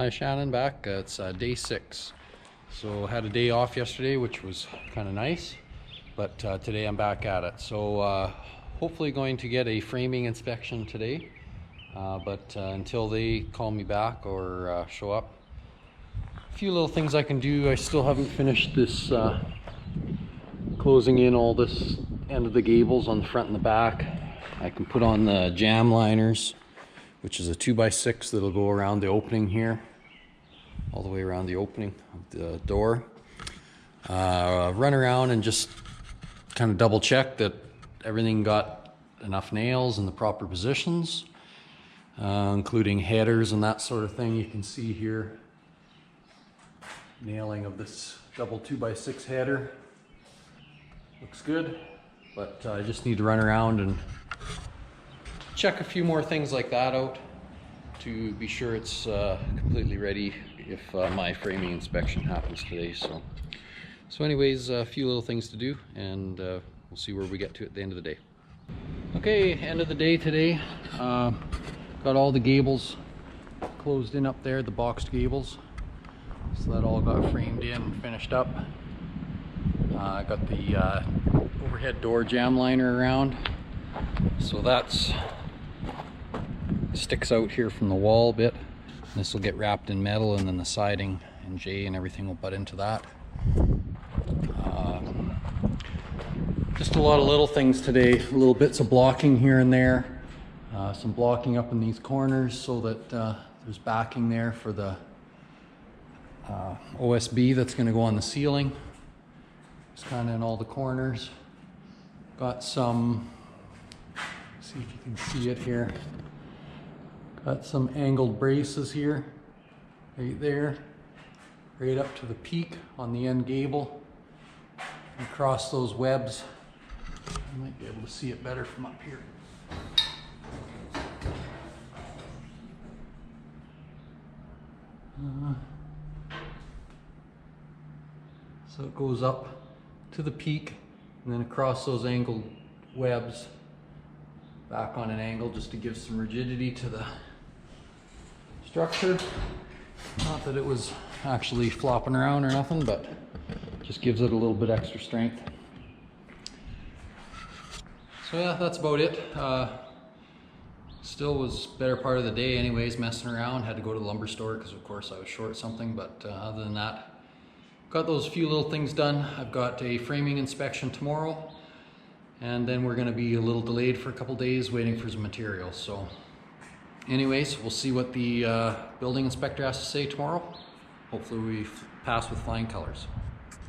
Hi Shannon, back. It's day 6. So had a day off yesterday, which was kind of nice, but today I'm back at it. So hopefully going to get a framing inspection today, but until they call me back or show up, a few little things I can do. I still haven't finished this closing in all this end of the gables on the front and the back. I can put on the jam liners, which is a 2x6 that'll go around the opening here, all the way around the opening of the door. Run around and just kind of double check that everything got enough nails in the proper positions, including headers and that sort of thing. You can see here nailing of this double 2x6 header. Looks good, but I just need to run around and check a few more things like that out to be sure it's completely ready if my framing inspection happens today. So anyways, a few little things to do, and we'll see where we get to at the end of the day. Okay, end of the day today. Got all the gables closed in up there, the boxed gables. So that all got framed in and finished up. I got the overhead door jam liner around. So that's sticks out here from the wall a bit. This will get wrapped in metal, and then the siding and J and everything will butt into that. Just a lot of little things today, little bits of blocking here and there, some blocking up in these corners so that there's backing there for the OSB that's going to go on the ceiling. It's kind of in all the corners. Got some, see if you can see it here. Got some angled braces here, right there, right up to the peak on the end gable. And across those webs, you might be able to see it better from up here. So it goes up to the peak and then across those angled webs, back on an angle, just to give some rigidity to the structure. Not that it was actually flopping around or nothing, but just gives it a little bit extra strength. So yeah, that's about it. Still was better part of the day anyways, messing around. Had to go to the lumber store because of course I was short something, but other than that, got those few little things done. I've got a framing inspection tomorrow, and then we're going to be a little delayed for a couple days waiting for some materials. So anyways, we'll see what the building inspector has to say tomorrow. Hopefully we pass with flying colors.